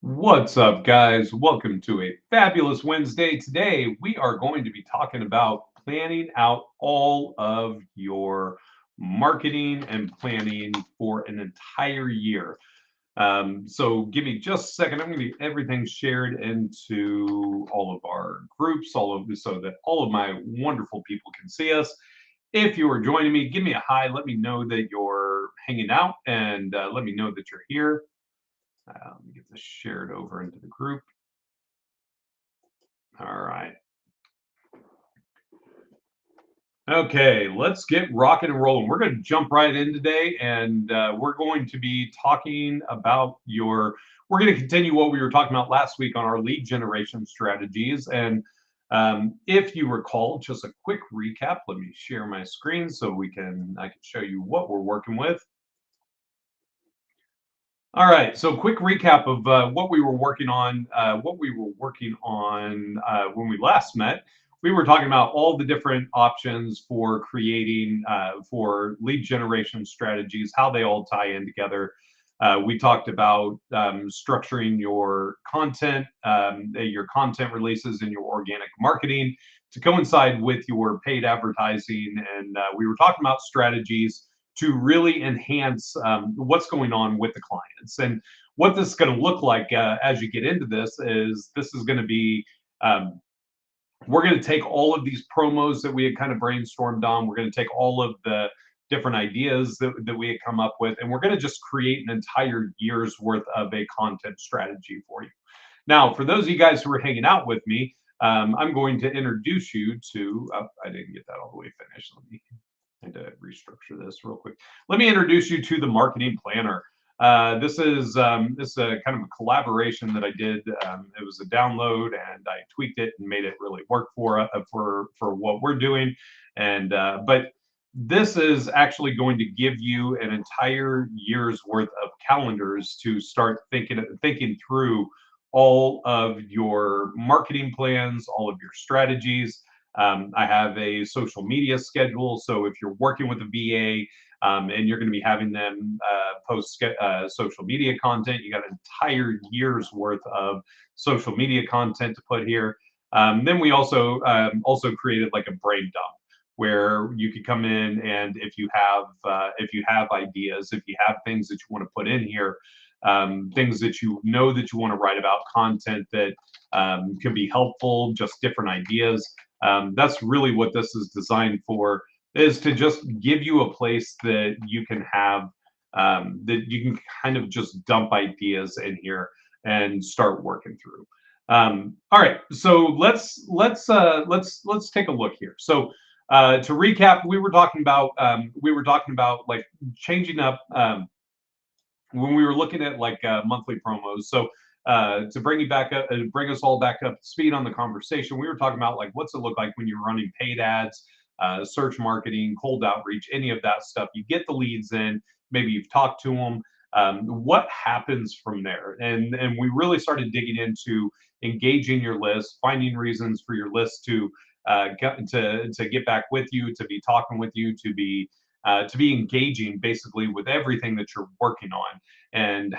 What's up, guys? Welcome to a fabulous Wednesday. Today, we are going to be talking about planning out all of your marketing and planning for an entire year. So, give me just a second. I'm going to get everything shared into all of our groups, all of so that all of my wonderful people can see us. If you are joining me, give me a hi. Let me know that you're hanging out, and let me know that you're here. Let me get this shared over into the group. All right. Okay, let's get rocking and rolling. We're going to jump right in today, and we're going to be talking about your. We're going to continue what we were talking about last week on our lead generation strategies. And if you recall, just a quick recap. Let me share my screen so I can show you what we're working with. All right, so quick recap of what we were working on. When we last met. We were talking about all the different options for creating for lead generation strategies, how they all tie in together. We talked about structuring your content releases, and your organic marketing to coincide with your paid advertising, and we were talking about strategies to really enhance what's going on with the clients. And what this is going to look like as you get into this is going to be we're going to take all of these promos that we had kind of brainstormed on. We're going to take all of the different ideas that we had come up with, and we're going to just create an entire year's worth of a content strategy for you. Now, for those of you guys who are hanging out with me, I'm going to introduce you to. I didn't get that all the way finished. Let me and to restructure this real quick. Let me introduce you to the marketing planner. This is a kind of a collaboration that I did. It was a download, and I tweaked it and made it really work for what we're doing. And but this is actually going to give you an entire year's worth of calendars to start thinking through all of your marketing plans, all of your strategies. I have a social media schedule. So if you're working with a VA and you're going to be having them post social media content, you got an entire year's worth of social media content to put here. Then we also created like a brain dump where you could come in, and if you have ideas, if you have things that you want to put in here, things that you know that you want to write about, content that can be helpful, just different ideas. That's really what this is designed for, is to just give you a place that you can have that you can kind of just dump ideas in here and start working through. All right, so let's take a look here. So to recap, we were talking about like changing up when we were looking at like monthly promos. So to bring you back up, bring us all back up to speed on the conversation, we were talking about like what's it look like when you're running paid ads, search marketing, cold outreach, any of that stuff. You get the leads in, maybe you've talked to them. What happens from there? And we really started digging into engaging your list, finding reasons for your list to get back with you, to be talking with you, to be engaging basically with everything that you're working on, and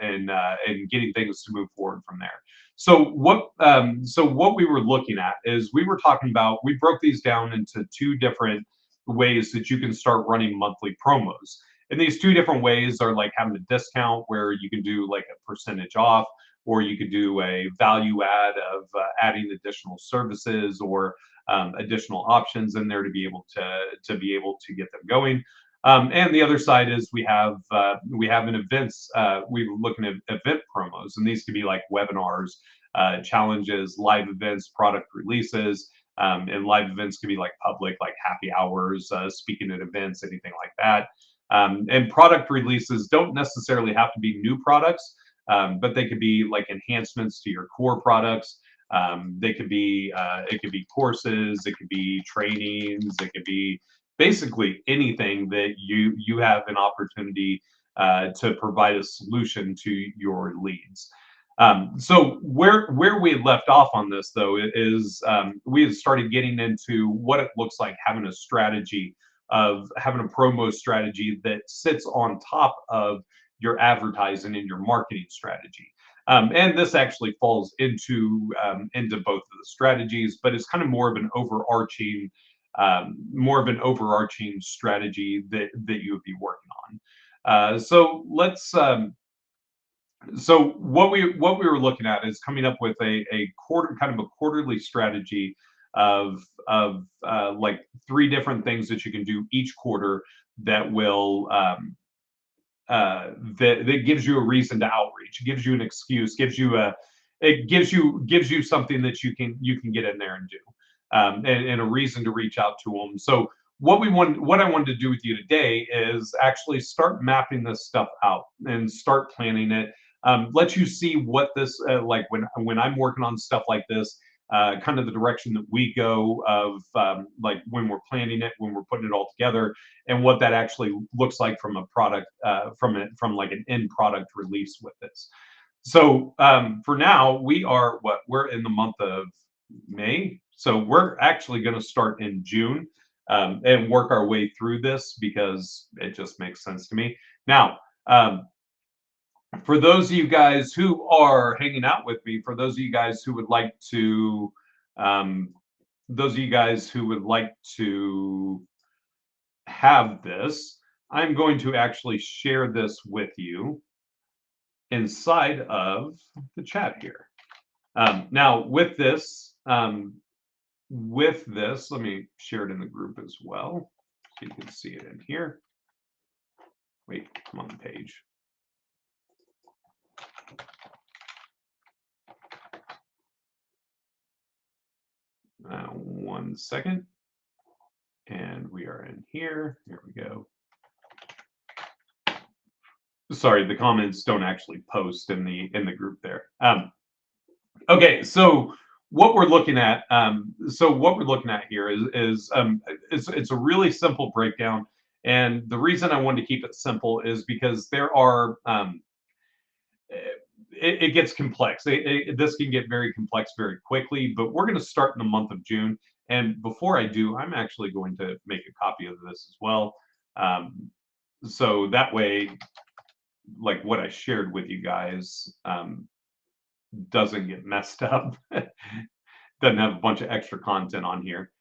and getting things to move forward from there. So what we were looking at is we broke these down into two different ways that you can start running monthly promos. And these two different ways are like having a discount where you can do like a percentage off, or you could do a value add of adding additional services or additional options in there to be able to get them going. And the other side is we have an events. We're looking at event promos, and these could be like webinars, challenges, live events, product releases. And live events could be like public, like happy hours, speaking at events, anything like that. And product releases don't necessarily have to be new products, but they could be like enhancements to your core products. They could be it could be courses, it could be trainings, it could be basically anything that you have an opportunity to provide a solution to your leads. So where we had left off on this though is we had started getting into what it looks like having a strategy of having a promo strategy that sits on top of your advertising and your marketing strategy. And this actually falls into both of the strategies, but it's kind of more of an overarching strategy that you would be working on. So let's so what we were looking at is coming up with a quarterly strategy of like three different things that you can do each quarter that will that gives you a reason to outreach, gives you an excuse, gives you something that you can get in there and do, and a reason to reach out to them. So what I wanted to do with you today is actually start mapping this stuff out and start planning it. Let you see what this like when I'm working on stuff like this, kind of the direction that we go of like when we're planning it, when we're putting it all together, and what that actually looks like from a product, from like an end product release with this. So for now, we're in the month of May, so we're actually going to start in June, and work our way through this because it just makes sense to me. Now, for those of you guys who are hanging out with me, for those of you guys who would like to, um, those of you guys who would like to have this, I'm going to actually share this with you inside of the chat here. Now, let me share it in the group as well, so you can see it in here. Wait, come on the page. One second. And we are in here. Here we go. Sorry, the comments don't actually post in the group there. Okay, so what we're looking at, here is it's a really simple breakdown, and the reason I wanted to keep it simple is because there are it gets complex. This can get very complex very quickly, but we're going to start in the month of June. And before I do, I'm actually going to make a copy of this as well, so that way, like what I shared with you guys, doesn't get messed up. Doesn't have a bunch of extra content on here.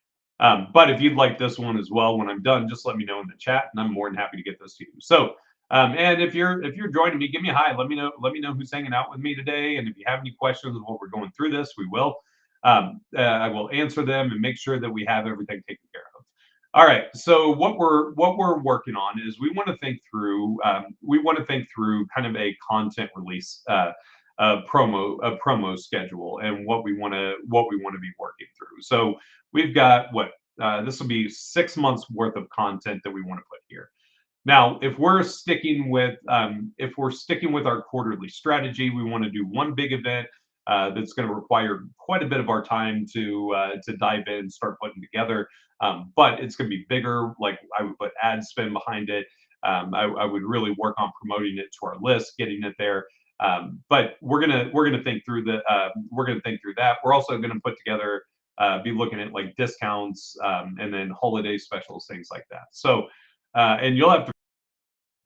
But if you'd like this one as well, when I'm done, just let me know in the chat, and I'm more than happy to get this to you. So, and if you're joining me, give me a hi. Let me know who's hanging out with me today, and if you have any questions while we're going through this, we will. I will answer them and make sure that we have everything taken care of. All right. So what we're working on is we want to think through kind of a content release, a promo schedule, and what we want to be working through. So we've got this will be 6 months worth of content that we want to put here. Now, if we're sticking with our quarterly strategy, we want to do one big event that's going to require quite a bit of our time to dive in and start putting together. But it's going to be bigger. Like I would put ad spend behind it. I would really work on promoting it to our list, getting it there. But we're gonna think through that. We're also going to put together, be looking at like discounts, and then holiday specials, things like that. So, and you'll have to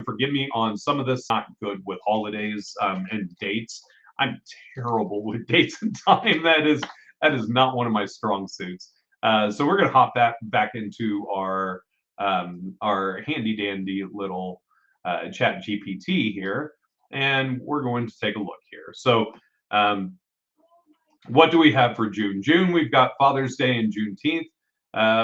forgive me on some of this. Not good with holidays and dates. I'm terrible with dates and time. That is not one of my strong suits. So we're gonna hop that back into our handy dandy little chat GPT here, and we're going to take a look here. So what do we have for June? June, we've got Father's Day and Juneteenth.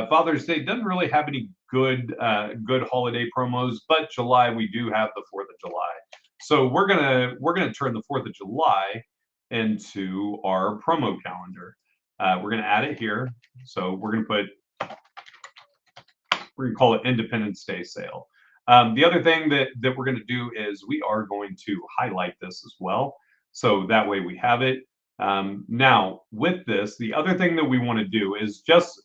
Father's Day doesn't really have any good holiday promos, but July we do have the 4th of July. So we're gonna turn the 4th of July into our promo calendar. We're gonna add it here. So we're gonna call it Independence Day sale. The other thing that we're gonna do is we are going to highlight this as well, so that way we have it. Now, with this, the other thing that we want to do is just,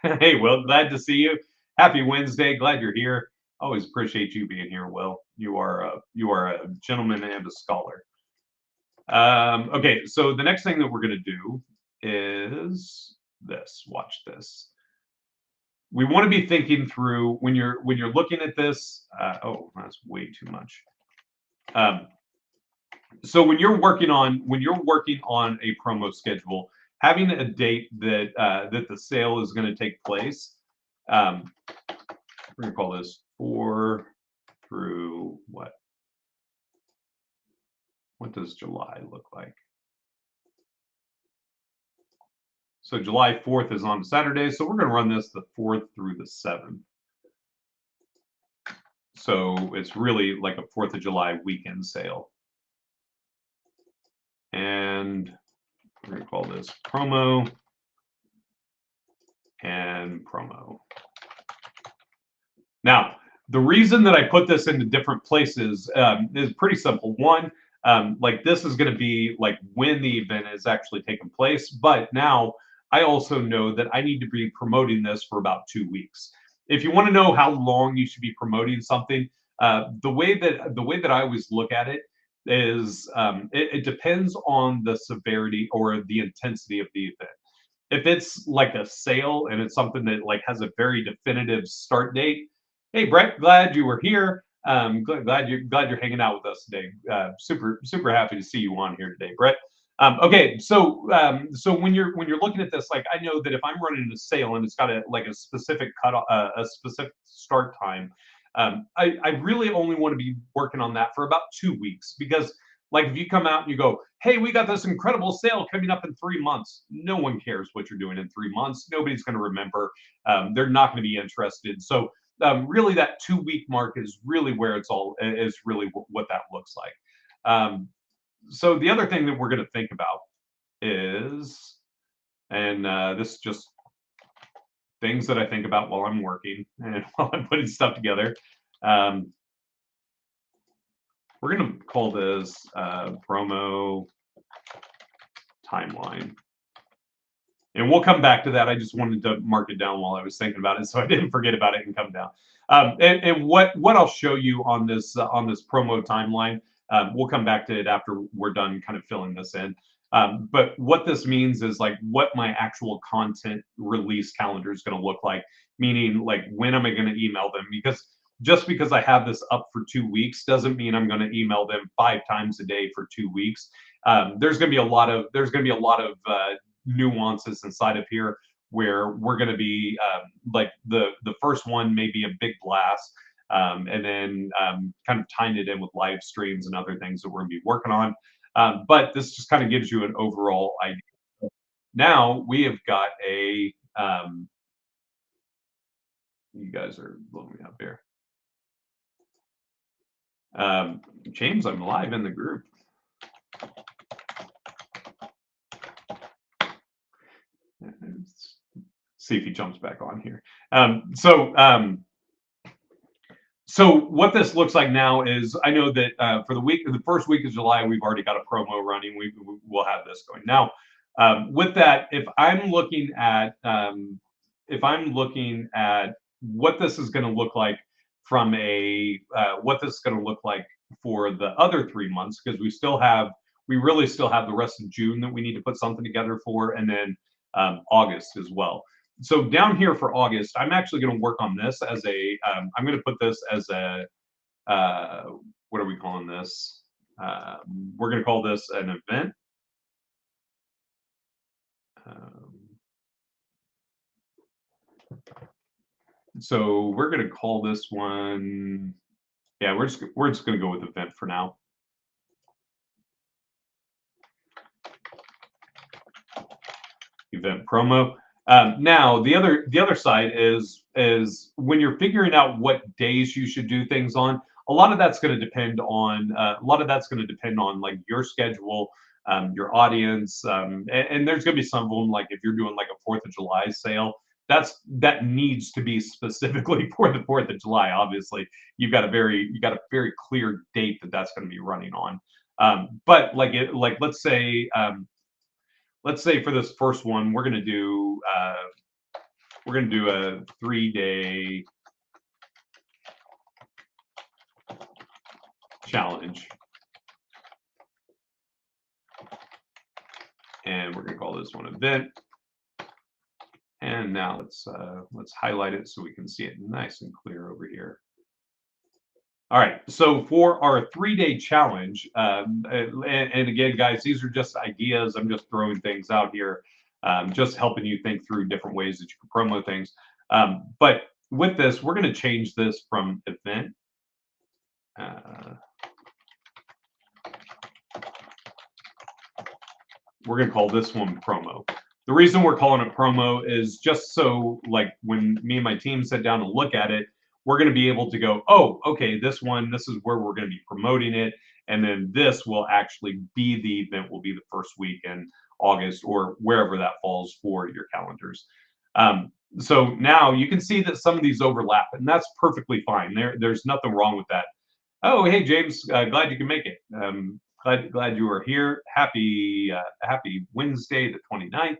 hey, Will, glad to see you. Happy Wednesday. Glad you're here. Always appreciate you being here, Will. You are a gentleman and a scholar. Okay, so the next thing that we're going to do is this. Watch this. We want to be thinking through when you're looking at this. Oh, that's way too much. So when you're working on a promo schedule, having a date that that the sale is going to take place, um, we're going to call this 4 through what? What does July look like? So July 4th is on Saturday, so we're going to run this the 4th through the 7th. So it's really like a 4th of July weekend sale. And we're going to call this promo and promo. Now, the reason that I put this into different places is pretty simple. One, like this is going to be like when the event is actually taking place, but now I also know that I need to be promoting this for about 2 weeks. If you want to know how long you should be promoting something, the way that I always look at it is it depends on the severity or the intensity of the event. If it's like a sale and it's something that like has a very definitive start date, hey Brett, glad you were here. Glad you're hanging out with us today. Super happy to see you on here today, Brett. Okay, so when you're looking at this, like I know that if I'm running a sale and it's got a specific cut a specific start time, I really only want to be working on that for about 2 weeks because like if you come out and you go, hey, we got this incredible sale coming up in 3 months. No one cares what you're doing in 3 months. Nobody's going to remember. They're not going to be interested. So really, that 2 week mark is really where it's all is really what that looks like. So the other thing that we're going to think about is, and this is just things that I think about while I'm working and while I'm putting stuff together. Um, we're going to call this promo timeline. And we'll come back to that. I just wanted to mark it down while I was thinking about it, so I didn't forget about it and come down. And what I'll show you on this promo timeline, we'll come back to it after we're done kind of filling this in. But what this means is like what my actual content release calendar is going to look like, meaning like when am I going to email them? Because just because I have this up for 2 weeks doesn't mean I'm going to email them 5 times a day for 2 weeks. There's going to be a lot of nuances inside of here where we're going to be like the first one may be a big blast, and then kind of tying it in with live streams and other things that we're going to be working on. But this just kind of gives you an overall idea. Now we have got a you guys are blowing me up here. James, I'm live in the group. Let's see if he jumps back on here. So what this looks like now is I know that for the first week of July, we've already got a promo running. We'll have this going now. With that, if I'm looking at what this is going to look like from a what this is going to look like for the other 3 months, because we really still have the rest of June that we need to put something together for, and then August as well. So down here for August, I'm actually going to work on this as I'm going to put this as uh, what are we calling this? We're going to call this an event. Um, so we're going to call this one, yeah, we're just going to go with event for now. Event promo. Now the other side is when you're figuring out what days you should do things on. A lot of that's going to depend on like your schedule, your audience, and there's going to be some of them like if you're doing like a 4th of July sale. That needs to be specifically for the 4th of July. Obviously, you got a very clear date that's going to be running on. But like let's say for this first one, we're gonna do a 3-day challenge, and we're gonna call this one event. And now let's highlight it so we can see it nice and clear over here. All right, so for our 3-day challenge, and again, guys, these are just ideas. I'm just throwing things out here, just helping you think through different ways that you can promo things. But with this, we're going to change this from event. We're going to call this one promo. The reason we're calling it promo is just so, like, when me and my team sit down and look at it, we're going to be able to go, oh, okay, this one, this is where we're going to be promoting it. And then this will actually be the event, will be the first week in August or wherever that falls for your calendars. So now you can see that some of these overlap, and that's perfectly fine. There's nothing wrong with that. Oh, hey, James, glad you can make it. Glad you are here. Happy Wednesday, the 29th.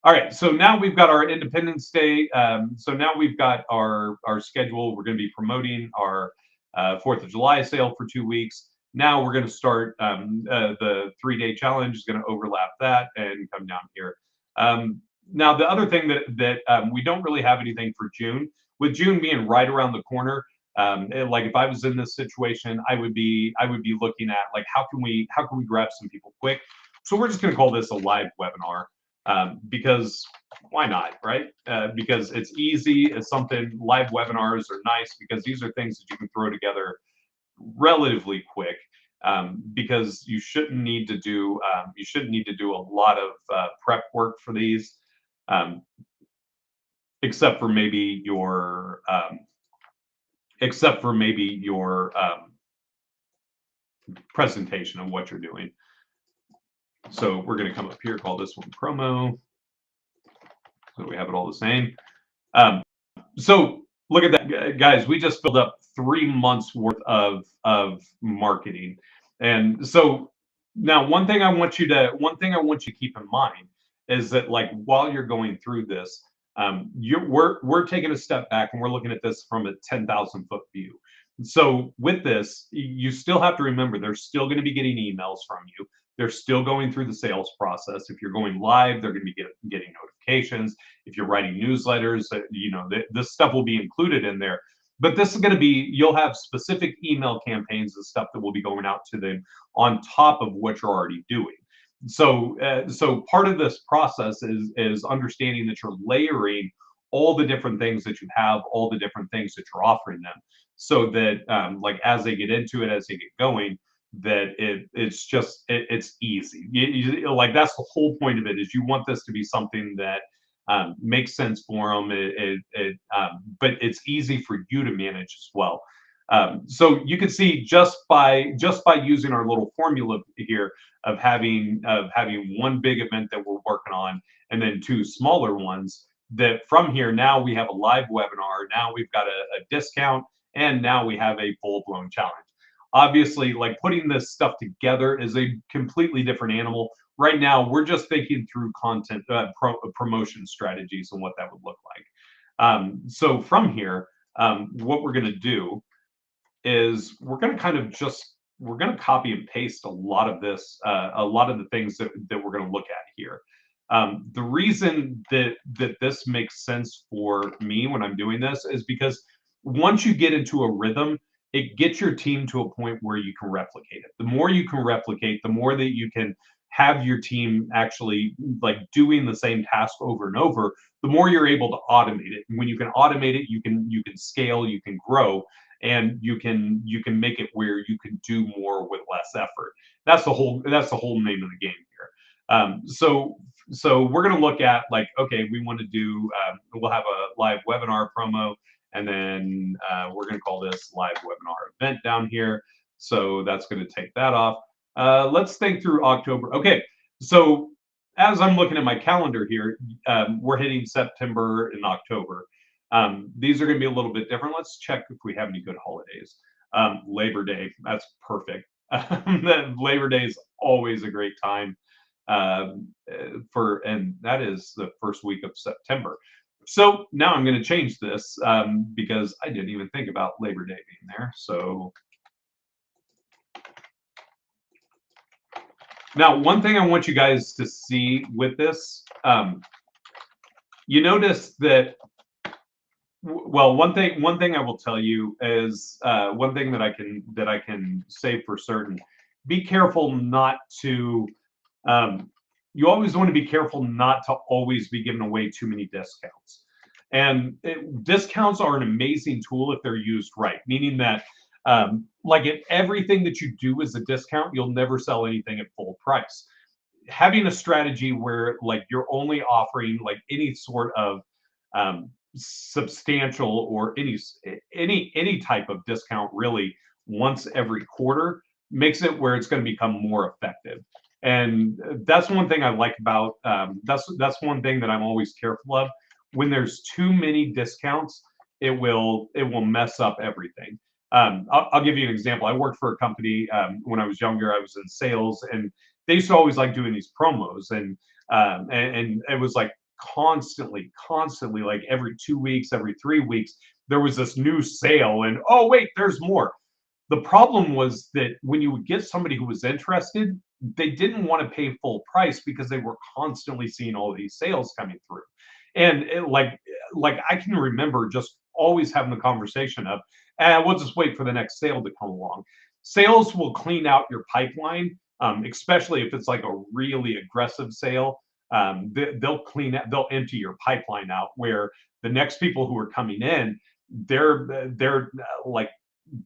All right, so now we've got our Independence Day. So now we've got our schedule. We're going to be promoting our 4th of July sale for 2 weeks. Now we're going to start the 3-day challenge is going to overlap that and come down here. Now the other thing that we don't really have anything for June. With June being right around the corner, like if I was in this situation, I would be looking at like how can we grab some people quick. So we're just going to call this a live webinar. Because why not, right? Because it's easy. It's something. Live webinars are nice because these are things that you can throw together relatively quick. Because you shouldn't need to do a lot of prep work for these, except for maybe your presentation of what you're doing. So we're going to come up here, call this one promo. So we have it all the same. So look at that, guys. We just filled up 3 months worth of marketing, and so now one thing I want you to keep in mind is that like while you're going through this, we're taking a step back and we're looking at this from a 10,000 foot view. So with this, you still have to remember they're still going to be getting emails from you. They're still going through the sales process. If you're going live, they're going to be getting notifications. If you're writing newsletters, this stuff will be included in there. But this is going to be, you'll have specific email campaigns and stuff that will be going out to them on top of what you're already doing. So, so part of this process is understanding that you're layering all the different things that you have, all the different things that you're offering them, so that like as they get into it, as they get going, that it's easy. Like that's the whole point of it, is you want this to be something that makes sense for them. But it's easy for you to manage as well. So you can see just by using our little formula here of having one big event that we're working on and then 2 smaller ones, that from here now we have a live webinar, now we've got a discount, and now we have a full-blown challenge. Obviously, like putting this stuff together is a completely different animal. Right now, we're just thinking through content promotion strategies and what that would look like. So from here, what we're going to do is we're going to copy and paste a lot of this, a lot of the things that we're going to look at here. The reason that this makes sense for me when I'm doing this is because once you get into a rhythm, it gets your team to a point where you can replicate it. The more you can replicate, the more that you can have your team actually like doing the same task over and over, the more you're able to automate it. And when you can automate it, you can scale, you can grow, and you can make it where you can do more with less effort. That's the whole name of the game here. So we're going to look at like, okay, we want to do, we'll have a live webinar promo, and then we're going to call this live webinar event down here. So that's going to take that off. Let's think through October. Okay, so as I'm looking at my calendar here, we're hitting September and October. These are going to be a little bit different. Let's check if we have any good holidays. Labor Day, that's perfect. Labor Day is always a great time and that is the first week of September. So now I'm going to change this because I didn't even think about Labor Day being there. So now one thing I want you guys to see with this, you notice that Well, one thing I will tell you is one thing that I can say for certain. Be careful not to. Um, you always want to be careful not to always be giving away too many discounts. And discounts are an amazing tool if they're used right, meaning that like in everything that you do as a discount, you'll never sell anything at full price. Having a strategy where like you're only offering like any sort of substantial or any type of discount really once every quarter makes it where it's going to become more effective. And that's one thing I like about that's one thing that I'm always careful of. When there's too many discounts, it will mess up everything. I'll give you an example. I worked for a company when I was younger. I was in sales, and they used to always like doing these promos, and it was like constantly, like every 2 weeks, every 3 weeks, there was this new sale, and oh wait, there's more. The problem was that when you would get somebody who was interested, they didn't want to pay full price because they were constantly seeing all of these sales coming through. And like I can remember just always having the conversation of, we'll just wait for the next sale to come along. Sales will clean out your pipeline, especially if it's like a really aggressive sale. They'll empty your pipeline out where the next people who are coming in, they're like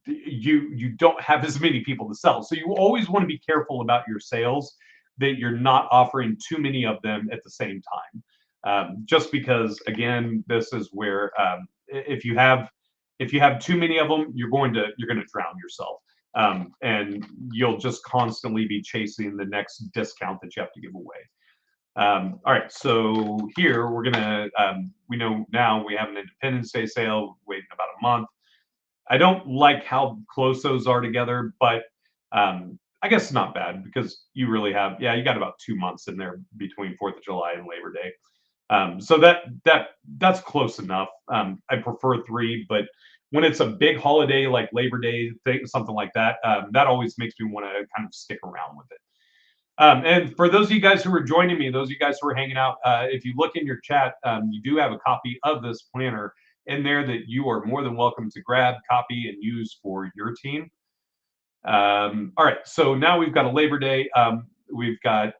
you don't have as many people to sell. So you always want to be careful about your sales, that you're not offering too many of them at the same time. Just because, again, this is where if you have too many of them, you're going to drown yourself, and you'll just constantly be chasing the next discount that you have to give away. All right, so here we're gonna we know now we have an Independence Day sale waiting about a month. I don't like how close those are together, but I guess it's not bad because you really have, yeah, you got about 2 months in there between Fourth of July and Labor Day. So that's close enough. I prefer three, but when it's a big holiday like Labor Day, something like that, that always makes me want to kind of stick around with it. And for those of you guys who are joining me, those of you guys who are hanging out, if you look in your chat, you do have a copy of this planner in there that you are more than welcome to grab, copy, and use for your team. All right, so now we've got a Labor Day. We've got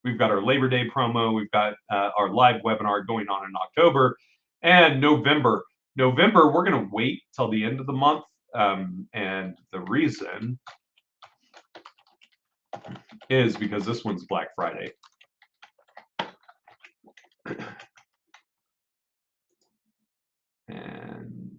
our Labor Day promo. We've got our live webinar going on in October and November. November, we're going to wait till the end of the month, and the reason is because this one's Black Friday. And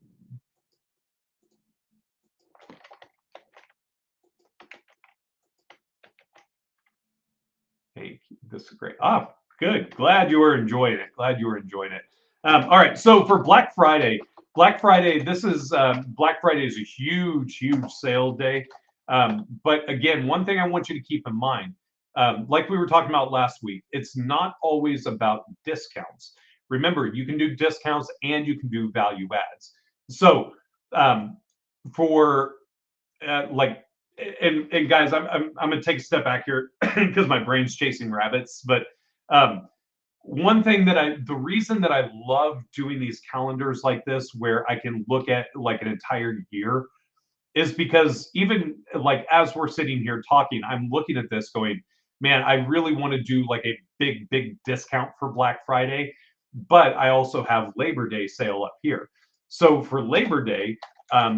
hey, this is great. Ah, good. Glad you were enjoying it. Glad you were enjoying it. All right. So for Black Friday, this is Black Friday is a huge sale day. But again, one thing I want you to keep in mind, like we were talking about last week, it's not always about discounts. Remember, you can do discounts and you can do value adds. So for like, and guys, I'm gonna take a step back here because my brain's chasing rabbits. But one thing the reason that I love doing these calendars like this, where I can look at like an entire year, is because even like as we're sitting here talking, I'm looking at this going, man, I really want to do like a big discount for Black Friday, but I also have Labor Day sale up here. So for Labor Day,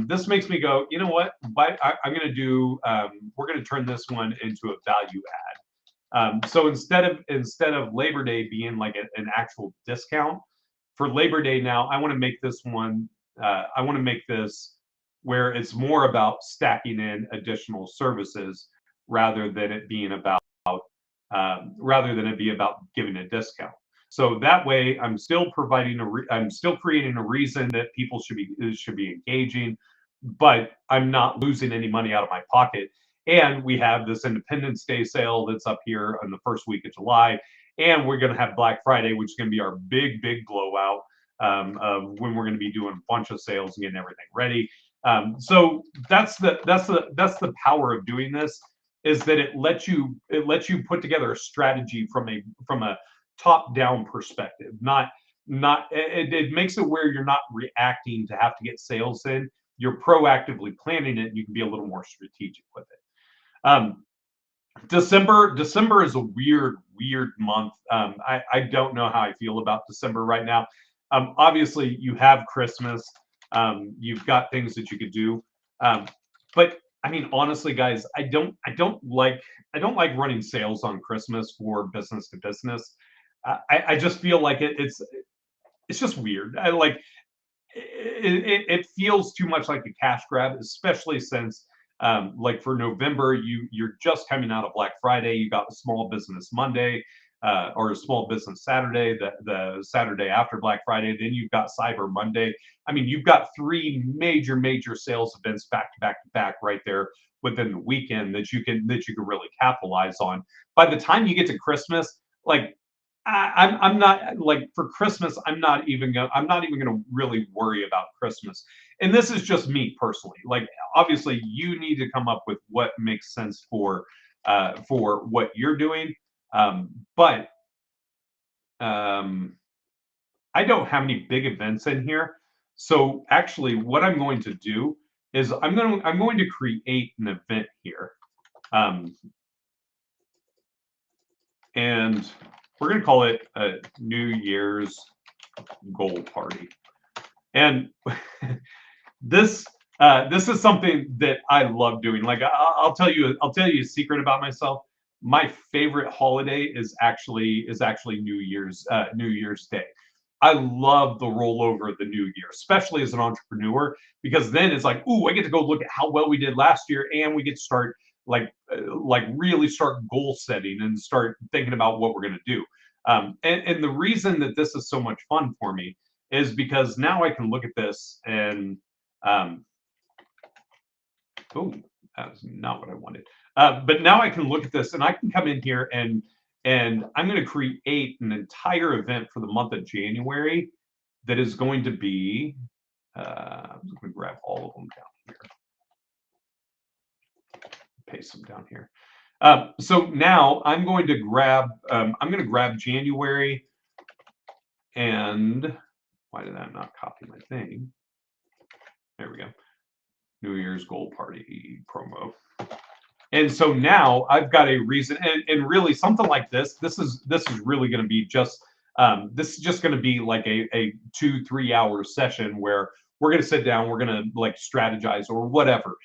this makes me go, you know what? I'm going to do. We're going to turn this one into a value add. So instead of Labor Day being like an actual discount, for Labor Day now, I want to make this one. I want to make this where it's more about stacking in additional services rather than it being about giving a discount. So that way, I'm still providing I'm still creating a reason that people should be engaging, but I'm not losing any money out of my pocket. And we have this Independence Day sale that's up here in the first week of July, and we're going to have Black Friday, which is going to be our big blowout of when we're going to be doing a bunch of sales and getting everything ready. So that's the power of doing this, is that it lets you put together a strategy from a top down perspective, not not it makes it where you're not reacting to have to get sales in. You're proactively planning it, and you can be a little more strategic with it. December is a weird month. I don't know how I feel about December right now. Obviously, you have Christmas. You've got things that you could do. Um, but I mean, honestly, guys, I don't like running sales on Christmas for business to business. I just feel like it's just weird. I like it feels too much like a cash grab, especially since like for November, you're just coming out of Black Friday. You got the Small Business Monday or a Small Business Saturday, the Saturday after Black Friday. Then you've got Cyber Monday. I mean, you've got three major sales events back to back to back right there within the weekend that you can really capitalize on. By the time you get to Christmas, like I'm not like for Christmas. I'm not even gonna really worry about Christmas. And this is just me personally. Like obviously, you need to come up with what makes sense for what you're doing. But um, I don't have any big events in here. So actually, what I'm going to do is I'm going to create an event here. Um, and we're going to call it a New Year's goal party. And this is something that I love doing. Like I'll tell you a secret about myself. My favorite holiday is actually New Year's Day. I love the rollover of the new year, especially as an entrepreneur, because then it's like, ooh, I get to go look at how well we did last year, and we get to start like really start goal setting and start thinking about what we're going to do. And the reason that this is so much fun for me is because now I can look at this and um, oh, that was not what I wanted. But now I can look at this and I can come in here and I'm going to create an entire event for the month of January that is going to be. I'm just going to grab all of them down here, paste them down here. So now I'm going to grab January, and why did that not copy my thing? There we go. New Year's goal party promo. And so now I've got a reason, and really something like this is really going to be just this is just going to be like a 2-3 hour session where we're going to sit down, we're going to like strategize or whatever.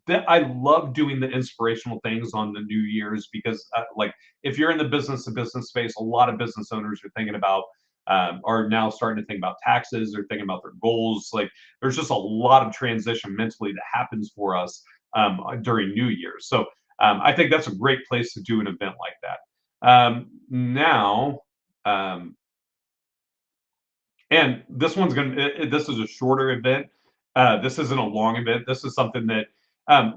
That I love doing the inspirational things on the New Year's because like if you're in the business to business space, a lot of business owners are thinking about are now starting to think about taxes or thinking about their goals. Like there's just a lot of transition mentally that happens for us during New Year's. So I think that's a great place to do an event like that. Now, and this one's this is a shorter event. This isn't a long event. This is something that,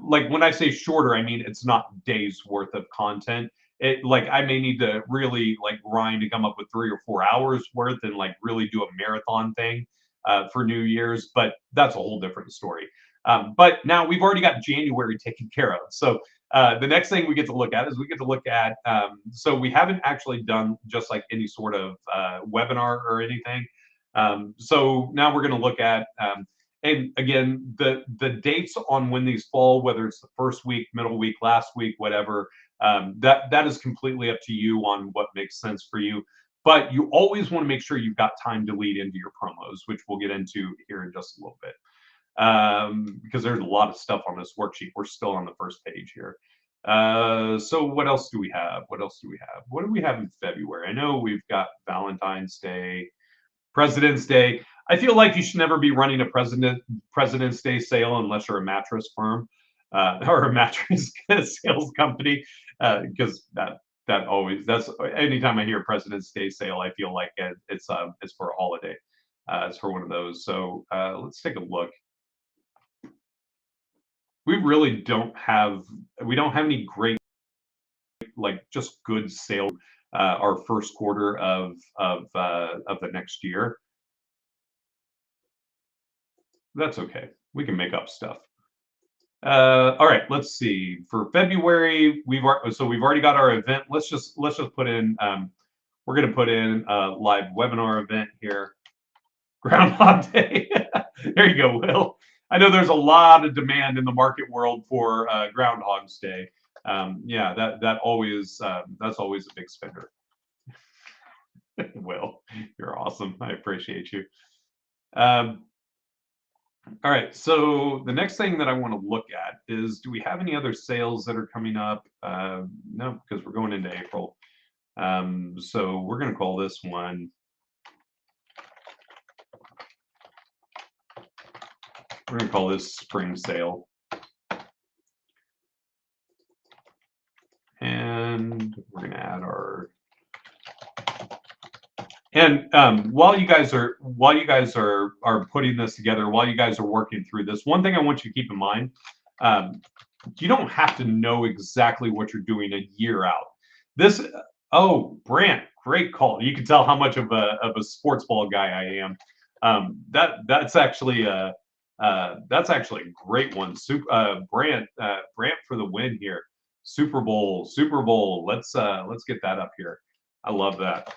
like when I say shorter, I mean it's not days worth of content. It like I may need to really like grind to come up with 3 or 4 hours worth and like really do a marathon thing for New Year's, but that's a whole different story. But now we've already got January taken care of. So the next thing we get to look at is we get to look at. So we haven't actually done just like any sort of webinar or anything. So now we're going to look at, and again, the dates on when these fall, whether it's the first week, middle week, last week, whatever, that is completely up to you on what makes sense for you. But you always want to make sure you've got time to lead into your promos, which we'll get into here in just a little bit. Because there's a lot of stuff on this worksheet. We're still on the first page here. So what else do we have? What else do we have? What do we have in February? I know we've got Valentine's Day, President's Day. I feel like you should never be running a President's Day sale unless you're a mattress firm or a mattress sales company, because that always that's anytime I hear President's Day sale, I feel like it's for a holiday. It's for one of those. So let's take a look. We really don't have any great like just good sales our first quarter of the next year. That's okay. We can make up stuff. All right, let's see. For February, we've already got our event. Let's just put in. We're going to put in a live webinar event here. Groundhog Day. There you go, Will. I know there's a lot of demand in the market world for Groundhog's Day. Yeah, that's always a big spender. Will, you're awesome. I appreciate you. All right, so the next thing that I want to look at is, do we have any other sales that are coming up? No, because we're going into April. So we're going to call this one. We're going to call this spring sale. And we're going to add our. And while you guys are putting this together, while you guys are working through this, one thing I want you to keep in mind, you don't have to know exactly what you're doing a year out. This, Brant, great call. You can tell how much of a sports ball guy I am. That's actually a great one. Brant for the win here. Super Bowl. Let's get that up here. I love that.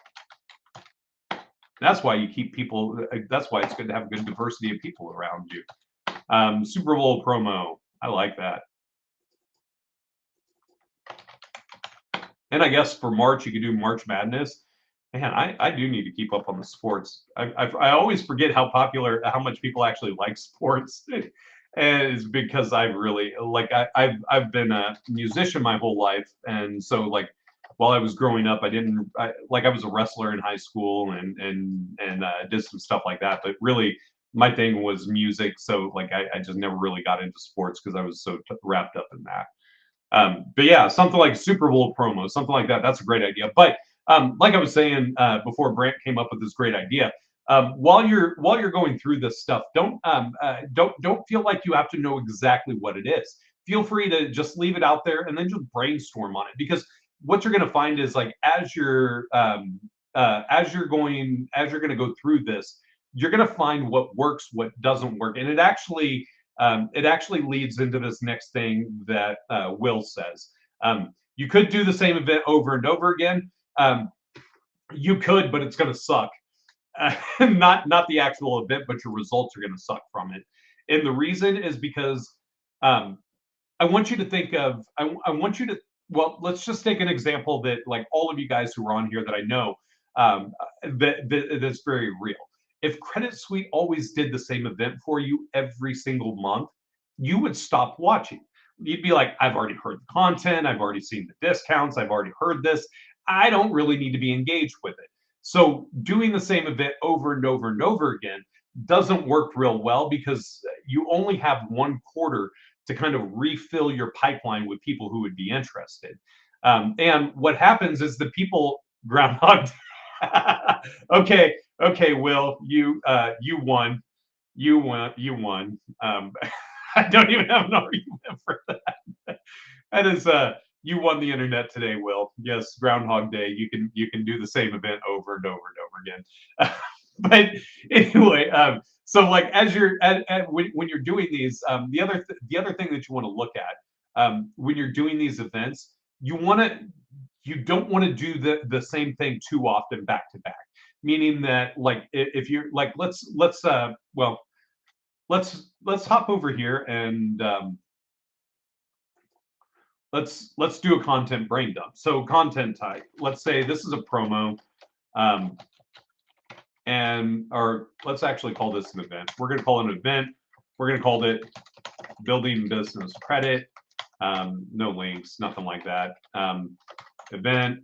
That's why you keep people. That's why it's good to have a good diversity of people around you. Super Bowl promo. I like that. And I guess for March, you could do March Madness. Man, I do need to keep up on the sports. I always forget how much people actually like sports. And it's because I've been a musician my whole life, and so like while I was growing up, I was a wrestler in high school and did some stuff like that. But really, my thing was music. So like I just never really got into sports because I was so wrapped up in that. But yeah, something like Super Bowl promo, something like that. That's a great idea. But like I was saying before, Brant came up with this great idea. While you're going through this stuff, don't feel like you have to know exactly what it is. Feel free to just leave it out there and then just brainstorm on it, because what you're going to find is, like, as you're going to go through this, you're going to find what works, what doesn't work, and it actually leads into this next thing that Will says. You could do the same event over and over again. You could, but it's going to suck. Not the actual event, but your results are going to suck from it. And the reason is because I want you to think of, well, let's just take an example that, like, all of you guys who are on here that I know, that's very real. If Credit Suite always did the same event for you every single month, you would stop watching. You'd be like, I've already heard the content, I've already seen the discounts, I've already heard this. I don't really need to be engaged with it. So doing the same event over and over and over again doesn't work real well, because you only have one quarter to kind of refill your pipeline with people who would be interested. And what happens is the people groundhog. Okay, Will, you won. You won. I don't even have an argument for that. That is you won the internet today, Will. Yes, Groundhog Day. You can do the same event over and over and over again. But anyway, so like as you're when you're doing these, the other thing that you want to look at when you're doing these events, you don't want to do the same thing too often back to back. Meaning that, like, if you're like, let's hop over here and let's do a content brain dump. So content type. Let's say this is a promo. Or let's actually call this an event. We're going to call it an event. We're going to call it building business credit. No links, nothing like that. Event.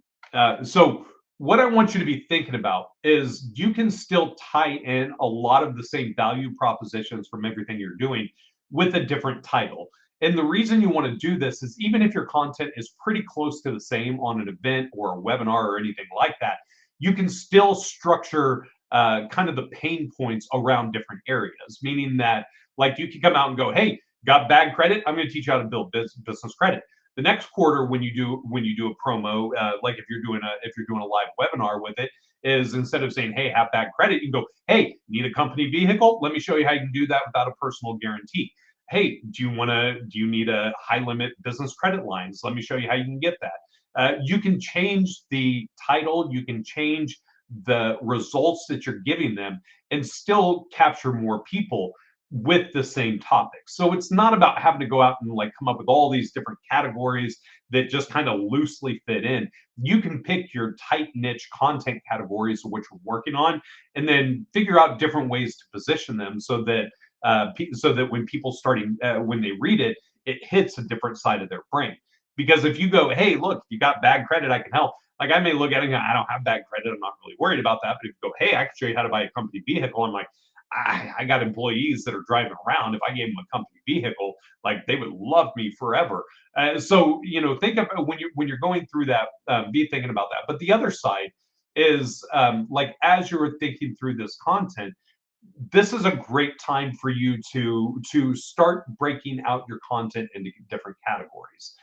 So what I want you to be thinking about is you can still tie in a lot of the same value propositions from everything you're doing with a different title. And the reason you want to do this is, even if your content is pretty close to the same on an event or a webinar or anything like that, you can still structure kind of the pain points around different areas. Meaning that, like, you can come out and go, hey, got bad credit? I'm going to teach you how to build business credit. The next quarter, when you do a promo, like if you're doing a live webinar with it, is instead of saying, hey, have bad credit, you can go, hey, need a company vehicle? Let me show you how you can do that without a personal guarantee. Hey, do you need a high limit business credit lines? Let me show you how you can get that. You can change the title, you can change the results that you're giving them, and still capture more people with the same topic. So it's not about having to go out and like come up with all these different categories that just kind of loosely fit in. You can pick your tight niche content categories of what you're working on, and then figure out different ways to position them so that so that when people when they read it, it hits a different side of their brain. Because if you go, hey, look, you got bad credit, I can help. Like I may look at it and go, I don't have bad credit, I'm not really worried about that. But if you go, hey, I can show you how to buy a company vehicle, I'm like, I got employees that are driving around. If I gave them a company vehicle, like they would love me forever. So think of when you're going through that, be thinking about that. But the other side is like as you're thinking through this content, this is a great time for you to start breaking out your content into different categories.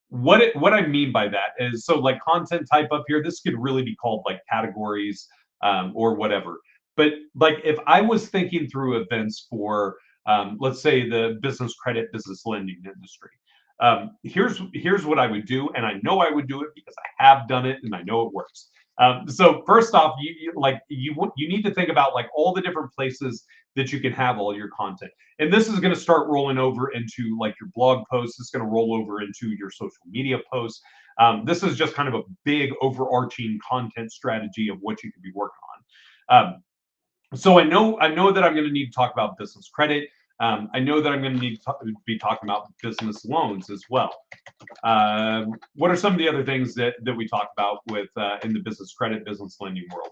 What I mean by that is, so like content type up here, this could really be called like categories or whatever. But like if I was thinking through events for let's say the business credit, business lending industry, here's what I would do, and I know I would do it because I have done it and I know it works. So first off, you need to think about like all the different places that you can have all your content. And this is going to start rolling over into like your blog posts. It's going to roll over into your social media posts. This is just kind of a big overarching content strategy of what you could be working on. So I know that I'm going to need to talk about business credit. I know that I'm going to need to be talking about business loans as well. What are some of the other things that we talk about with in the business credit, business lending world?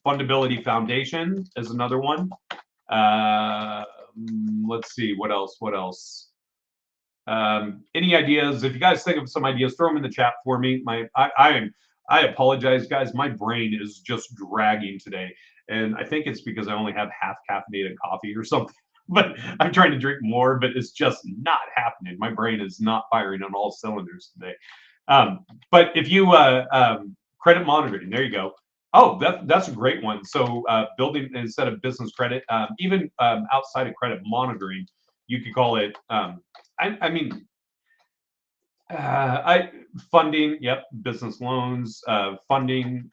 Fundability foundation is another one. Let's see, what else? What else? Any ideas? If you guys think of some ideas, throw them in the chat for me. I apologize, guys. My brain is just dragging today, and I think it's because I only have half caffeinated coffee or something. But I'm trying to drink more, but it's just not happening. My brain is not firing on all cylinders today. But if you credit monitoring, there you go. Oh, that's a great one. So building instead of business credit, even outside of credit monitoring, you could call it. I mean, funding. Yep, business loans, funding.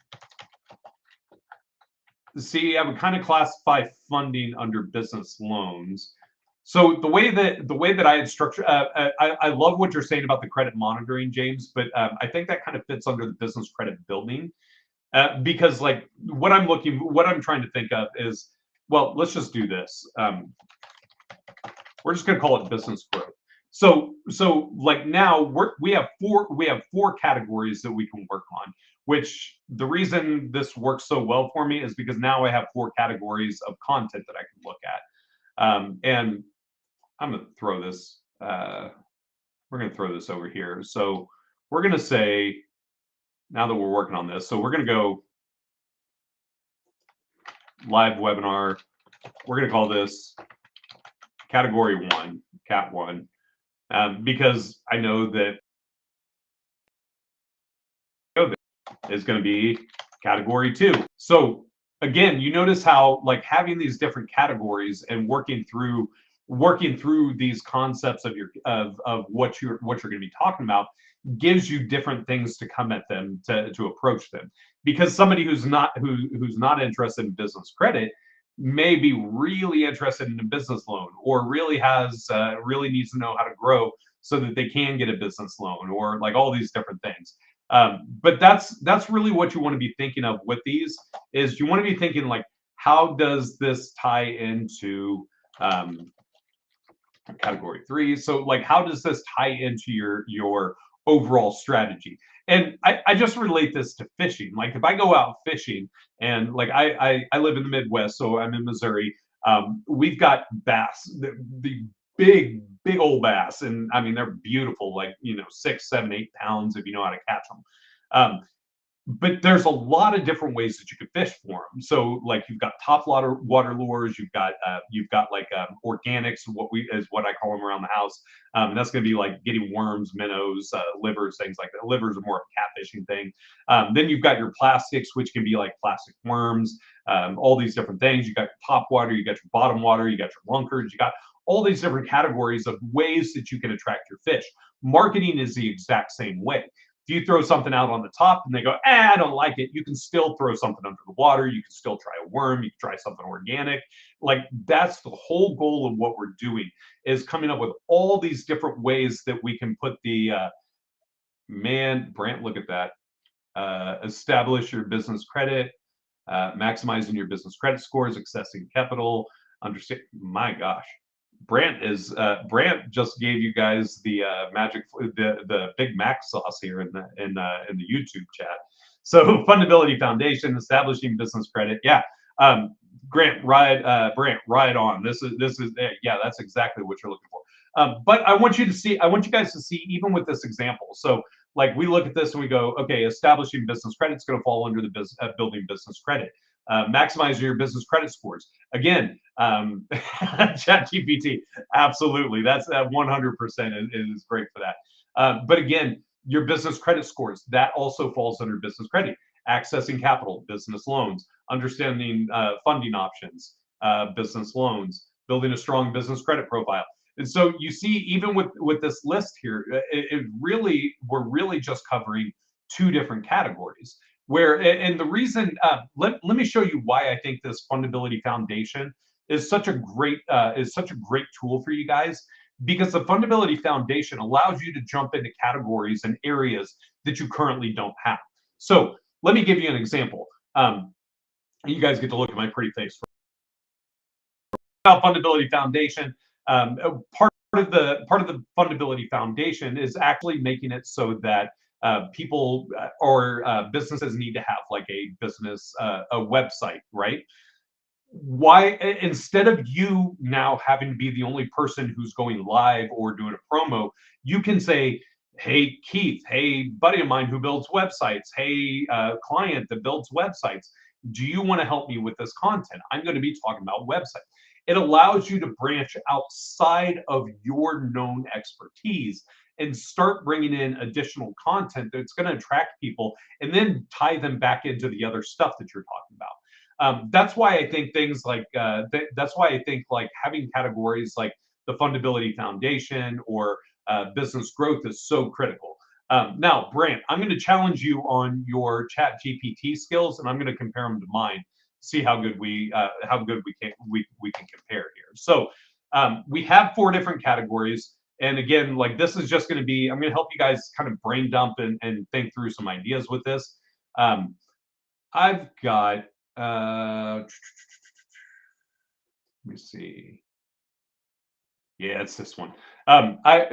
See, I would kind of classify funding under business loans. So the way that I had structured, I love what you're saying about the credit monitoring, James, but I think that kind of fits under the business credit building because like what I'm trying to think of is, well, let's just do this. We're just going to call it business growth. So like now we have four categories that we can work on, which the reason this works so well for me is because now I have four categories of content that I can look at. And I'm going to throw this, we're going to throw this over here. So we're going to say, now that we're working on this, so we're going to go live webinar. We're going to call this category 1, cat 1. Because I know that is going to be category 2. So again, you notice how like having these different categories and working through these concepts of what you're going to be talking about gives you different things to come at them to approach them. Because somebody who's not interested in business credit may be really interested in a business loan, or really needs to know how to grow so that they can get a business loan, or like all these different things. But that's really what you want to be thinking of with these, is you want to be thinking like, how does this tie into category 3? So like, how does this tie into your overall strategy? And I just relate this to fishing. Like if I go out fishing, and like I live in the Midwest, so I'm in Missouri. We've got bass, the big old bass, and I mean they're beautiful, like 6, 7, 8 pounds if you know how to catch them. But there's a lot of different ways that you could fish for them. So like you've got top water lures, you've got like organics, what I call them around the house. And that's going to be like getting worms, minnows, livers, things like that. Livers are more of a catfishing thing. Then you've got your plastics, which can be like plastic worms, all these different things. You got your top water, you got your bottom water, you got your lunkers, you got all these different categories of ways that you can attract your fish. Marketing is the exact same way. If you throw something out on the top and they go, I don't like it, you can still throw something under the water. You can still try a worm. You can try something organic. Like that's the whole goal of what we're doing, is coming up with all these different ways that we can put the man, Brant, look at that. Establish your business credit, maximizing your business credit scores, accessing capital, understand. My gosh, Brant just gave you guys the the Big Mac sauce here in the YouTube chat. So fundability foundation, establishing business credit. Yeah. Brant, ride on. This is yeah, that's exactly what you're looking for. But I want you guys to see, even with this example. So like we look at this and we go, okay, establishing business credit is going to fall under the building business credit. Maximizing your business credit scores. Again, ChatGPT, absolutely. That's 100% is great for that. But again, your business credit scores, that also falls under business credit. Accessing capital, business loans, understanding funding options, business loans, building a strong business credit profile. And so you see, even with this list here, we're really just covering two different categories. And the reason, let me show you why I think this Fundability Foundation is such a great tool for you guys, because the Fundability Foundation allows you to jump into categories and areas that you currently don't have. So let me give you an example. You guys get to look at my pretty face. About Fundability Foundation, part of the Fundability Foundation is actually making it so that people or businesses need to have like a business a website, right? Why, instead of you now having to be the only person who's going live or doing a promo, you can say, hey Keith, hey buddy of mine who builds websites, hey client that builds websites, do you want to help me with this content? I'm going to be talking about websites. It allows you to branch outside of your known expertise and start bringing in additional content that's going to attract people, and then tie them back into the other stuff that you're talking about. That's why I think things like that's why I think like having categories like the Fundability Foundation or business growth is so critical. Now, Brant, I'm going to challenge you on your Chat GPT skills, and I'm going to compare them to mine. See how good we can compare here. So we have 4 different categories, and again, like this is just going to be, I'm going to help you guys kind of brain dump and think through some ideas with this. I've got let me see. Yeah, it's this one.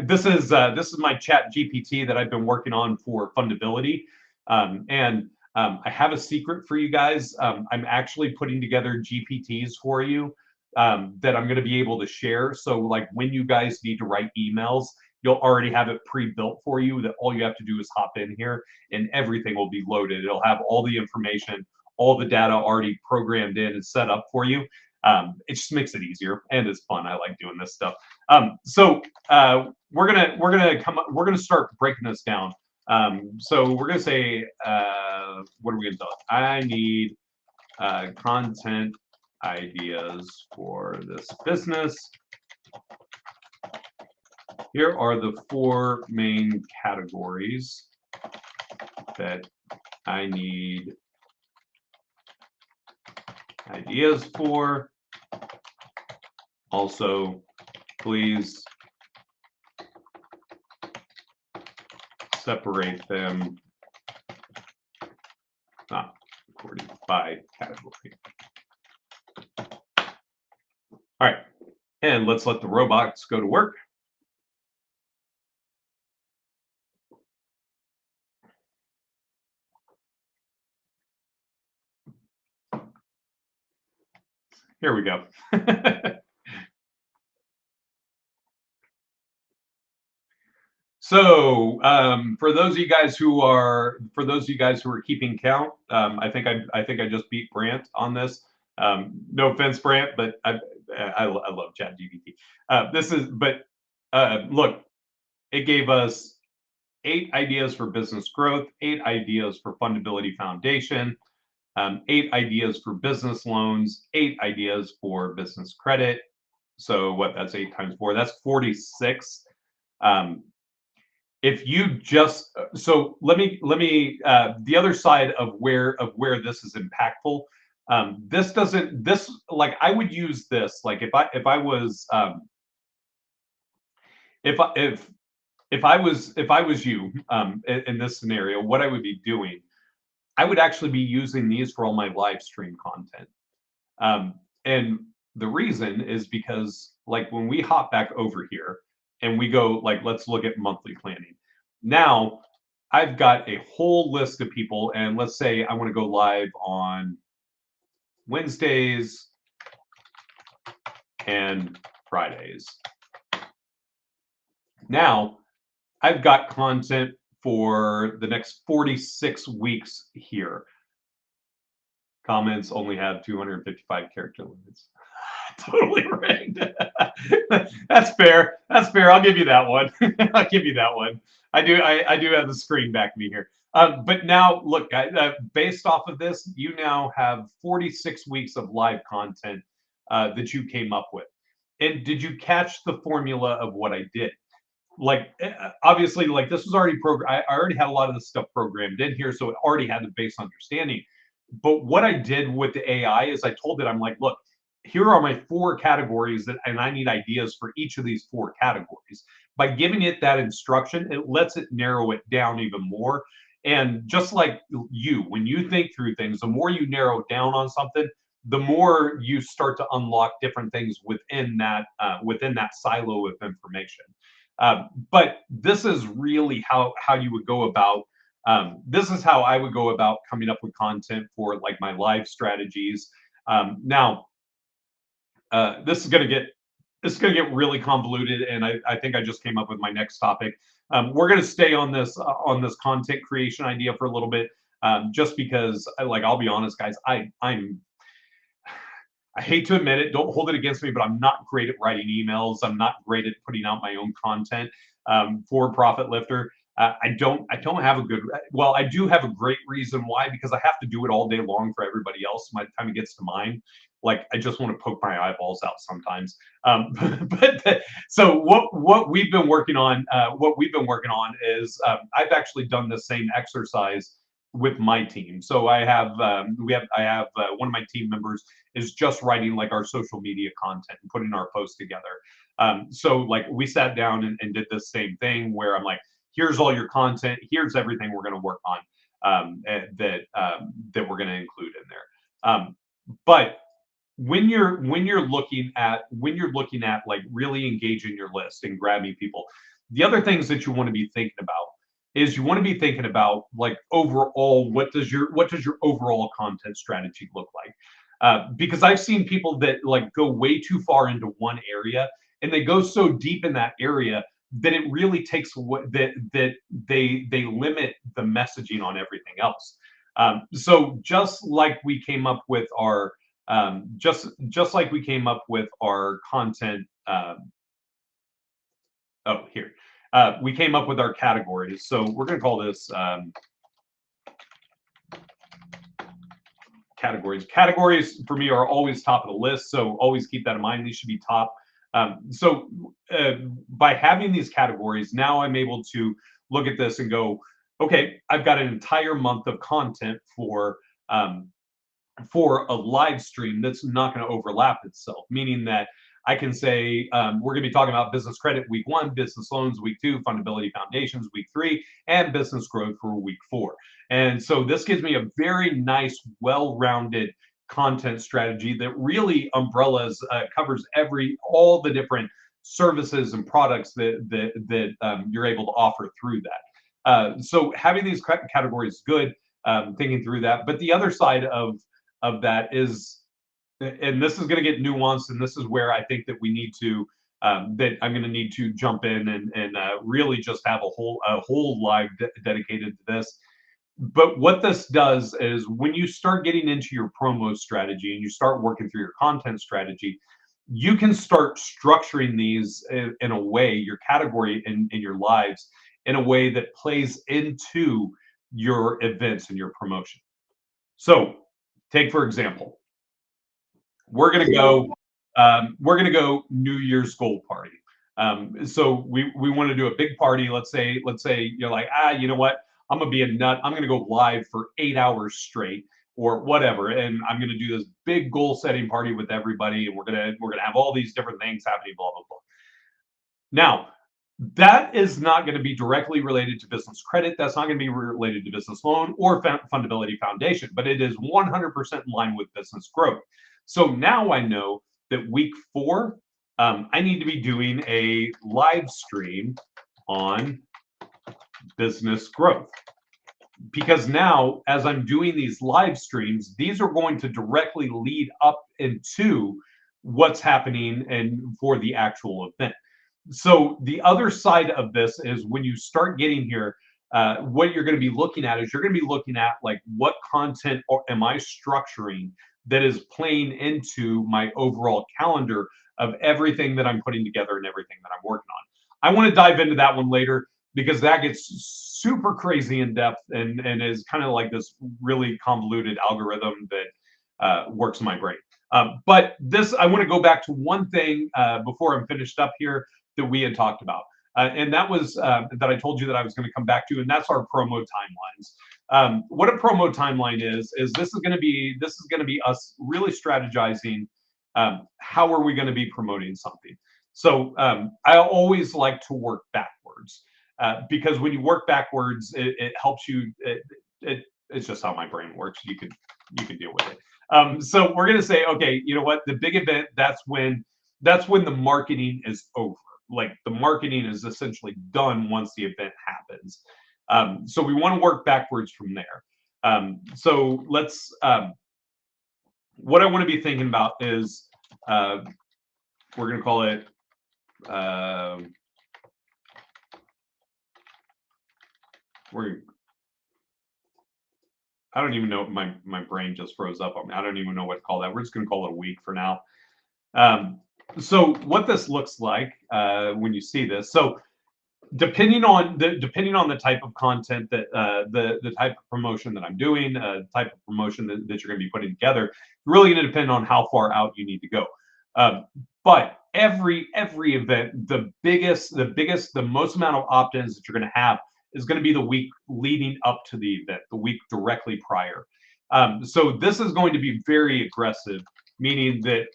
This is my Chat GPT that I've been working on for Fundability, and I have a secret for you guys. I'm actually putting together GPTs for you that I'm going to be able to share. So, like when you guys need to write emails, you'll already have it pre-built for you. That all you have to do is hop in here, and everything will be loaded. It'll have all the information, all the data already programmed in and set up for you. It just makes it easier, and it's fun. I like doing this stuff. So we're gonna start breaking this down. So we're gonna say, what are we gonna do? I need content ideas for this business. Here are the 4 main categories that I need ideas for. Also, please separate them according by category. All right, and let's let the robots go to work. Here we go. So for those of you guys who are keeping count, I think I just beat Brant on this. No offense, Brant, but I love ChatGPT. Look, it gave us 8 ideas for business growth, 8 ideas for Fundability Foundation, 8 ideas for business loans, 8 ideas for business credit. So what? That's 8 times 4. That's 46. if you just so let me the other side of where this is impactful. This doesn't this like I would use this like if I was if I if I was you in this scenario, what I would be doing, I would actually be using these for all my live stream content. And the reason is because like when we hop back over here and we go like let's look at monthly planning. Now I've got a whole list of people, and let's say I want to go live on Wednesdays and Fridays. Now I've got content for the next 46 weeks here. Comments only have 255 character limits. Totally rigged. That's fair. That's fair. I'll give you that one. I'll give you that one. I do have the screen back me here. But now, look, based off of this, you now have 46 weeks of live content that you came up with. And did you catch the formula of what I did? Like, obviously, like this was already programmed. I already had a lot of this stuff programmed in here, so it already had the base understanding. But what I did with the AI is I told it, I'm like, look, here are my four categories that, and I need ideas for each of these four categories. By giving it that instruction, it lets it narrow it down even more. And just like you, when you think through things, the more you narrow down on something, the more you start to unlock different things within that silo of information. But this is really how you would go about. This is how I would go about coming up with content for like my live strategies. Now, this is gonna get really convoluted, and I think I just came up with my next topic. We're gonna stay on this content creation idea for a little bit, just because, like, I'll be honest, guys, I hate to admit it, don't hold it against me, but I'm not great at writing emails. I'm not great at putting out my own content for Profit Lifter. I don't have a good. Well, I do have a great reason why, because I have to do it all day long for everybody else. By the time it gets to mine, like I just want to poke my eyeballs out sometimes. So what we've been working on, is I've actually done the same exercise with my team. So I have one of my team members is just writing like our social media content and putting our posts together. So like we sat down and did the same thing where I'm like, here's all your content, here's everything we're going to work on, that we're going to include in there. But when you're looking at like really engaging your list and grabbing people, the other things that you want to be thinking about is you want to be thinking about like overall what does your overall content strategy look like? Because I've seen people that like go way too far into one area and they go so deep in that area that it really takes what that they limit the messaging on everything else. So just like we came up with our just like we came up with our content. Oh, here. We came up with our categories. So we're going to call this categories. Categories for me are always top of the list. So always keep that in mind. These should be top. By having these categories, now I'm able to look at this and go, okay, I've got an entire month of content for a live stream that's not going to overlap itself, meaning that I can say we're going to be talking about business credit week 1, business loans week 2, fundability foundations week 3, and business growth for week 4. And so this gives me a very nice, well-rounded content strategy that really covers all the different services and products that you're able to offer through that. So having these categories is good, thinking through that. But the other side of that is, and this is going to get nuanced, and this is where I think that we need to that I'm going to need to jump in and really just have a whole live dedicated to this. But what this does is when you start getting into your promo strategy and you start working through your content strategy, you can start structuring these in a way, your category in your lives, in a way that plays into your events and your promotion. So take, for example, we're gonna go New Year's goal party. So we want to do a big party. Let's say you're like, you know what? I'm gonna be a nut. I'm gonna go live for 8 hours straight or whatever, and I'm gonna do this big goal setting party with everybody, and we're gonna have all these different things happening, blah blah blah. Now, that is not going to be directly related to business credit. That's not going to be related to business loan or Fundability Foundation, but it is 100% in line with business growth. So now I know that week 4, I need to be doing a live stream on business growth. Because now, as I'm doing these live streams, these are going to directly lead up into what's happening and for the actual event. So the other side of this is when you start getting here, what you're going to be looking at is you're going to be looking at like what content am I structuring that is playing into my overall calendar of everything that I'm putting together and everything that I'm working on. I want to dive into that one later because that gets super crazy in depth and is kind of like this really convoluted algorithm that works in my brain. But this, I want to go back to one thing before I'm finished up here that we had talked about. And that was that I told you that I was going to come back to, and that's our promo timelines. What a promo timeline is this is going to be us really strategizing how are we going to be promoting something. So I always like to work backwards because when you work backwards, it helps you. It's just how my brain works. You can deal with it. So we're going to say, okay, you know what? The big event, that's when the marketing is over. Like the marketing is essentially done once the event happens. So we want to work backwards from there. So let's, what I want to be thinking about is, we're going to call it, I don't even know, my brain just froze up on me. I don't even know what to call that. We're just going to call it a week for now. So what this looks like when you see this, so depending on the type of content that the type of promotion that I'm doing, type of promotion that you're going to be putting together, really going to depend on how far out you need to go. But every event, the most amount of opt-ins that you're going to have is going to be the week leading up to the event, the week directly prior. So this is going to be very aggressive, meaning that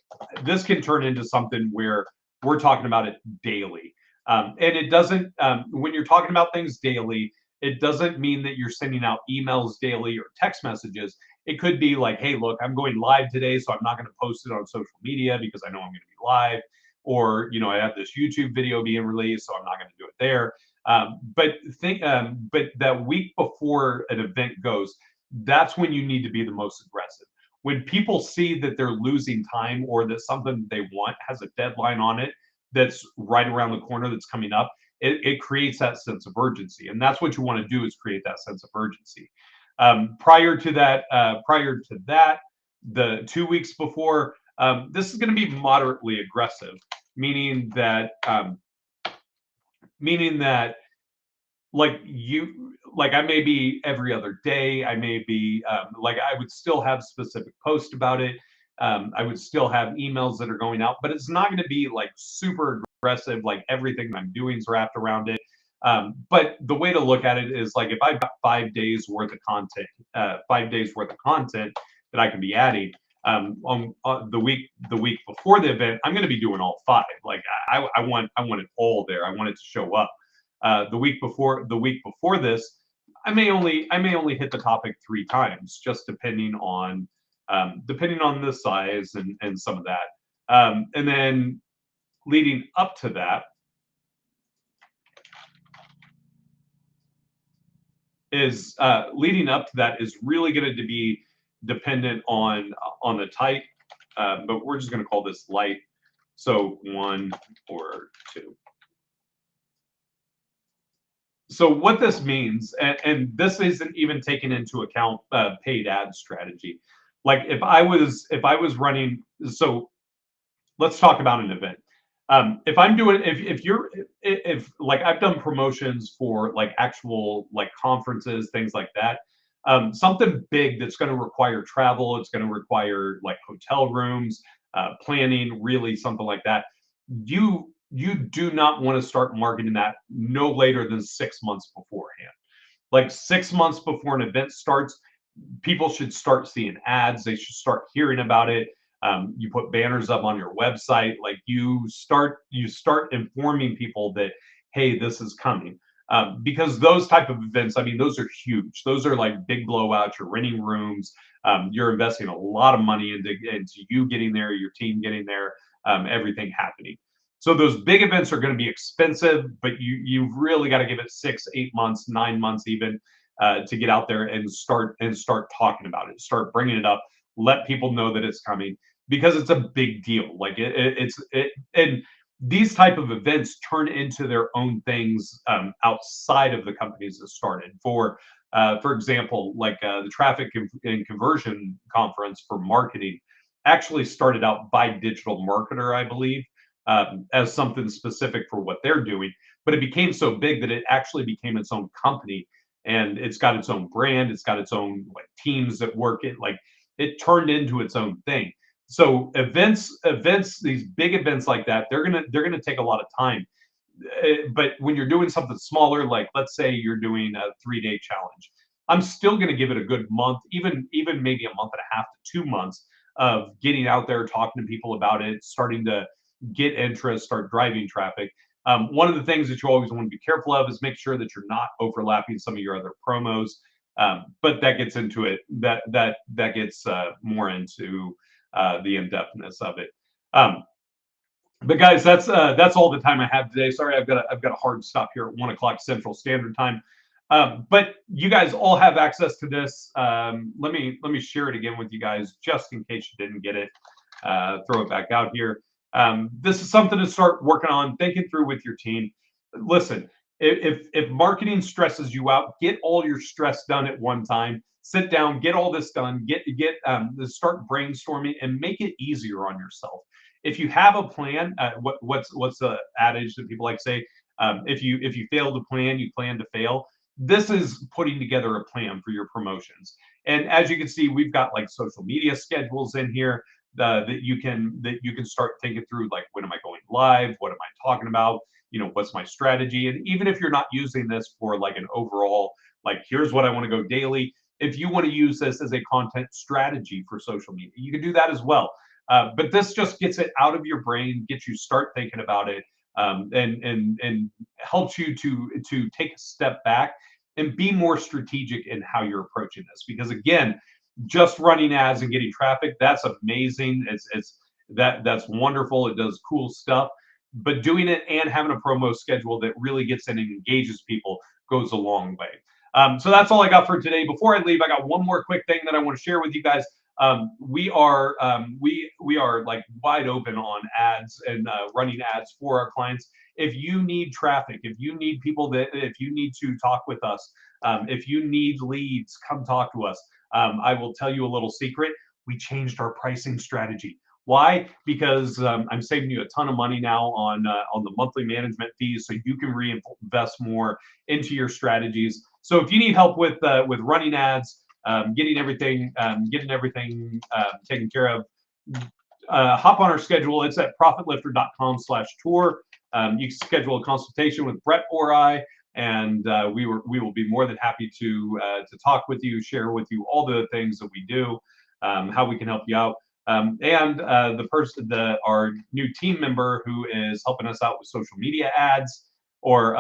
this can turn into something where we're talking about it daily. And it doesn't, when you're talking about things daily, it doesn't mean that you're sending out emails daily or text messages. It could be like, hey, look, I'm going live today, so I'm not going to post it on social media because I know I'm going to be live. Or, you know, I have this YouTube video being released, so I'm not going to do it there. But that week before an event goes, that's when you need to be the most aggressive. When people see that they're losing time or that something they want has a deadline on it, that's right around the corner that's coming up, it creates that sense of urgency. And that's what you want to do, is create that sense of urgency. Prior to that, the 2 weeks before, this is going to be moderately aggressive, meaning that like I may be every other day. I may be like I would still have specific posts about it. I would still have emails that are going out, but it's not going to be like super aggressive. Like everything I'm doing is wrapped around it. But the way to look at it is like if I've got 5 days worth of content, 5 days worth of content that I can be adding. On the week before the event, I'm going to be doing all 5. Like I want it all there. I want it to show up. The week before this, I may only hit the topic 3 times, just depending on the size and some of that. And then leading up to that is really going to be dependent on the type, but we're just going to call this light. So 1 or 2. So what this means, and this isn't even taking into account paid ad strategy. Like if I was running, so let's talk about an event. If I'm doing, if like I've done promotions for like actual like conferences, things like that, something big that's going to require travel, it's going to require like hotel rooms, planning, really something like that. you do not want to start marketing that no later than 6 months beforehand. Like 6 months before an event starts, people should start seeing ads. They should start hearing about it. You put banners up on your website. Like you start informing people that, hey, this is coming. Because those type of events, I mean, those are huge. Those are like big blowouts. You're renting rooms. You're investing a lot of money into you getting there, your team getting there, everything happening. So those big events are going to be expensive, but you've really got to give it 6, 8 months, 9 months even, to get out there and start talking about it, start bringing it up, let people know that it's coming because it's a big deal. Like and these type of events turn into their own things outside of the companies that started. For example, like the traffic and conversion conference for marketing actually started out by Digital Marketer, I believe, as something specific for what they're doing. But it became so big that it actually became its own company, and it's got its own brand. It's got its own like teams that work it. Like it turned into its own thing. So events, these big events like that, they're gonna take a lot of time. But when you're doing something smaller, like let's say you're doing a 3-day challenge, I'm still going to give it a good month, even maybe a month and a half to 2 months of getting out there, talking to people about it, starting to get interest, start driving traffic. One of the things that you always want to be careful of is make sure that you're not overlapping some of your other promos. But that gets into it. That gets more into the in-depthness of it. Um, but guys, that's all the time I have today. Sorry, I've got a hard stop here at 1 o'clock Central Standard Time. But you guys all have access to this. Let me share it again with you guys, just in case you didn't get it. Throw it back out here. This is something to start working on, thinking through with your team. Listen, if marketing stresses you out, get all your stress done at one time. Sit down, get all this done, start brainstorming, and make it easier on yourself. If you have a plan, what's the adage that people like to say? If you fail to plan, you plan to fail. This is putting together a plan for your promotions. And as you can see, we've got like social media schedules in here that you can start thinking through, like, when am I going live? What am I talking about? What's my strategy? And even if you're not using this for like an overall, like, here's what I want to go daily. If you want to use this as a content strategy for social media, you can do that as well. But this just gets it out of your brain, gets you start thinking about it, and helps you to take a step back and be more strategic in how you're approaching this. Because again, just running ads and getting traffic, that's amazing. That's wonderful. It does cool stuff. But doing it and having a promo schedule that really gets in and engages people goes a long way. So that's all I got for today. Before I leave, I got one more quick thing that I want to share with you guys. We are like wide open on ads and running ads for our clients. If you need traffic, if you need if you need to talk with us, if you need leads, come talk to us. I will tell you a little secret. We changed our pricing strategy. Why? Because I'm saving you a ton of money now on the monthly management fees, so you can reinvest more into your strategies. So if you need help with running ads, getting everything taken care of, hop on our schedule. It's at profitlifter.com/tour. You can schedule a consultation with Brett or I, and we will be more than happy to talk with you, share with you all the things that we do, how we can help you out. And our new team member who is helping us out with social media ads, or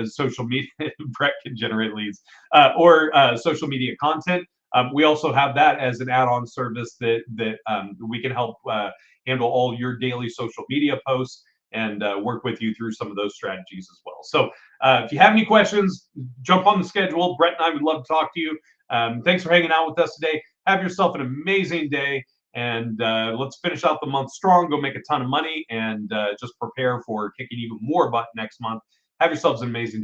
social media, Brett can generate leads, or social media content. We also have that as an add-on service that we can help handle all your daily social media posts and work with you through some of those strategies as well. So if you have any questions, jump on the schedule. Brett and I would love to talk to you. Thanks for hanging out with us today. Have yourself an amazing day, and let's finish out the month strong. Go make a ton of money, and just prepare for kicking even more butt next month. Have yourselves an amazing day.